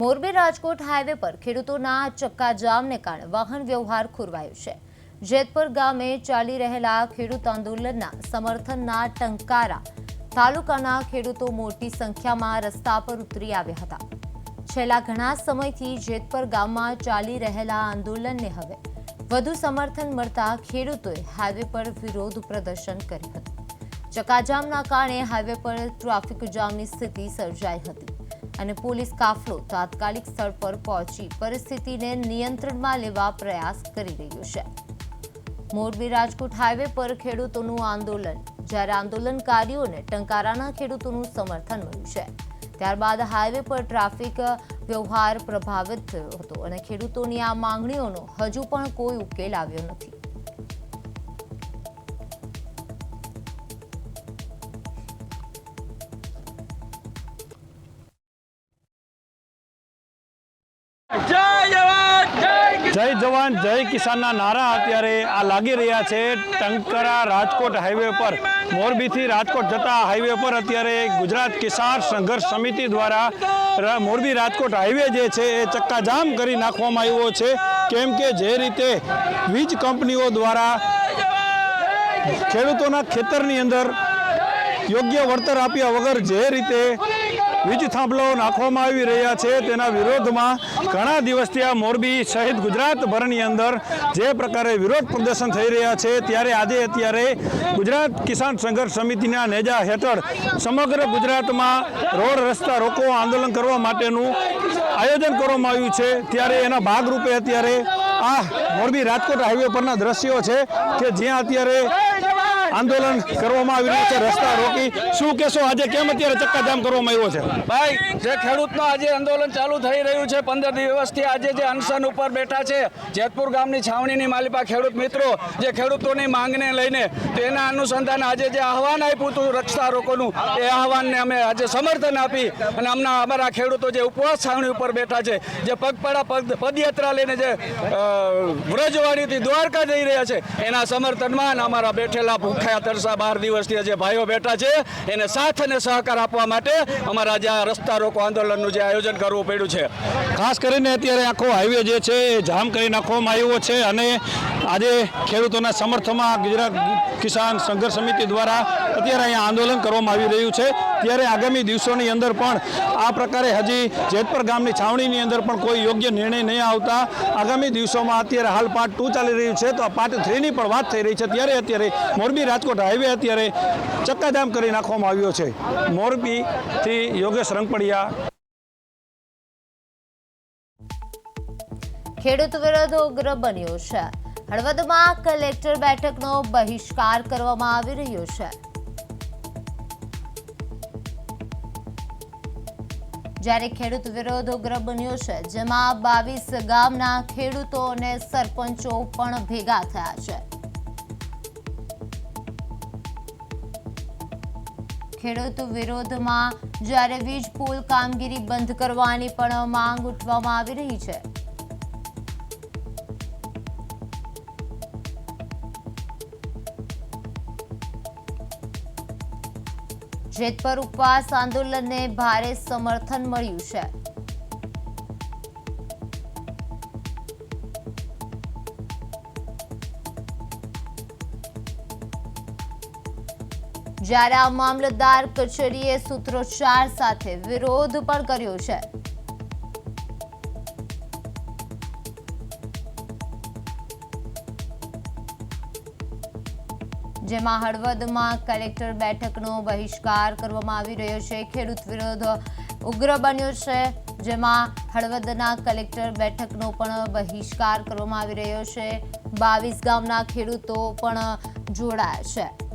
Morbi Rajkot highway પર ખેડૂતોના ચક્કાજામને કારણે વાહન વ્યવહાર ખોરવાયો છે। જેતપર ગામે ચાલી રહેલા ખેડૂત આંદોલનના સમર્થનના ટંકારા તાલુકાના ખેડૂતો મોટી સંખ્યામાં રસ્તા પર ઉતરી આવ્યા હતા। છેલ્લા ઘણા સમયથી જેતપર ગામમાં ચાલી રહેલા આંદોલનને હવે વધુ સમર્થન મળતા ખેડૂતોએ હાઈવે પર વિરોધ પ્રદર્શન કર્યું હતું। ચક્કાજામના કારણે હાઈવે પર ટ્રાફિક જામની સ્થિતિ સર્જાઈ હતી અને પોલીસ કાફલો તાત્કાલિક સ્થળ પર પહોંચી પરિસ્થિતિને નિયંત્રણમાં લેવા પ્રયાસ કરી રહ્યો છે। મોરબી રાજકોટ હાઈવે પર ખેડૂતોનું આંદોલન, જ્યારે આંદોલનકારીઓને ટંકારાના ખેડૂતોનું સમર્થન મળ્યું છે, ત્યારબાદ હાઈવે પર ટ્રાફિક વ્યવહાર પ્રભાવિત થયો હતો અને ખેડૂતોની આ માંગણીઓનો હજુ પણ કોઈ ઉકેલ આવ્યો નથી। જય જવાન જય કિસાનના નારા અત્યારે આ લાગી રહ્યા છે। ટંકારા રાજકોટ હાઈવે પર મોરબીથી રાજકોટ જતા હાઈવે પર અત્યારે ગુજરાત કિસાન સંઘર્ષ સમિતિ દ્વારા મોરબી રાજકોટ હાઈવે જે છે એ ચક્કાજામ કરી નાખવામાં આવ્યો છે, કેમ કે જે રીતે વીજ કંપનીઓ દ્વારા ખેડૂતોના ખેતરની અંદર યોગ્ય વળતર આપ્યા વગર જે રીતે વીજ થાંભલાઓ નાખવામાં આવી રહ્યા છે, તેના વિરોધમાં ઘણા દિવસથી આ મોરબી સહિત ગુજરાતભરની અંદર જે પ્રકારે વિરોધ પ્રદર્શન થઈ રહ્યા છે, ત્યારે અત્યારે ગુજરાત કિસાન સંઘર્ષ સમિતિના નેજા હેઠળ સમગ્ર ગુજરાતમાં રોડ રસ્તા રોકો આંદોલન કરવા માટેનું આયોજન કરવામાં આવ્યું છે। ત્યારે એના ભાગરૂપે અત્યારે આ મોરબી રાજકોટ હાઈવે પરના દ્રશ્યો છે કે જ્યાં અત્યારે આંદોલન કરવામાં આવી રહ્યું છે, રસ્તા રોકી। શું કહેશો, આજે કેમ અત્યારે ચક્કાજામ કરવામાં આવ્યો છે? ભાઈ, જે ખેડૂતનું આજે આંદોલન ચાલુ થઈ રહ્યું છે 15 દિવસથી, આજે જે અનશન ઉપર બેઠા છે જેતપુર ગામની છાવણીની માલિપા ખેડૂત મિત્રો, જે ખેડૂતોની માંગને લઈને તેના અનુસંધાને આજે જે આહવાન આપ્યું હતું રસ્તા રોકોનું, એ આહવાનને અમે આજે સમર્થન આપી અને અમારા ખેડૂતો જે ઉપવાસ છાવણી ઉપર બેઠા છે, જે પગપાળા પદયાત્રા લઈને જે વ્રજવાડીથી દ્વારકા જઈ રહ્યા છે, એના સમર્થનમાં અમારા બેઠેલા ભૂખ્યા તરસા 12 દિવસથી જે ભાઈઓ બેઠા છે એને સાથ અને સહકાર આપવા માટે અમારા જે રસ્તા રોકો આંદોલનનું જે આયોજન કરવું પડ્યું છે। ખાસ કરીને અત્યારે આખો હાઈવે જે છે એ જામ કરી નાખવામાં આવ્યો છે અને આજે ખેડૂતોના સમર્થનમાં ગુજરાત કિસાન સંઘર્ષ સમિતિ દ્વારા અત્યારે અહીંયા આંદોલન કરવામાં આવી રહ્યું છે। ત્યારે આગામી દિવસોની અંદર પણ આ પ્રકારે હજી જેતપર ગામની છાવણીની અંદર પણ કોઈ યોગ્ય નિર્ણય નહીં આવતા આગામી દિવસોમાં અત્યારે હાલ પાર્ટ 2 ચાલી રહ્યું છે, તો આ પાર્ટ 3 ની પણ વાત થઈ રહી છે। ત્યારે અત્યારે મોરબી રાજકોટ હાઈવે અત્યારે ચક્કાજામ કરી નાખવામાં આવ્યો છે। મોરબીથી યોગેશ રંગપડિયા। ખેડૂત વિરોધ ઉગ્ર બન્યો છે। હળવદમાં કલેક્ટર બેઠકનો બહિષ્કાર કરવામાં આવી રહ્યો છે, જ્યારે ખેડૂત વિરોધ ઉગ્ર બન્યો છે, જેમાં 22 ગામના ખેડૂતો અને સરપંચો પણ ભેગા થયા છે। ખેડૂત વિરોધમાં જ્યારે વીજ પુલ કામગીરી બંધ કરવાની પણ માંગ ઉઠવામાં આવી રહી છે। જેતપર ઉપવાસ આંદોલનને ભારે સમર્થન મળ્યું છે। જ્યારે આ મામલતદાર કચેરીએ સૂત્રોચ્ચાર સાથે વિરોધ પણ કર્યો છે। જેમાં હળવદમાં કલેક્ટર બેઠકનો બહિષ્કાર કરવામાં આવી રહ્યો છે। ખેડૂત વિરોધ ઉગ્ર બન્યો છે, જેમાં હળવદના કલેક્ટર બેઠકનો પણ બહિષ્કાર કરવામાં આવી રહ્યો છે। 22 ગામના ખેડૂતો પણ જોડાયા છે।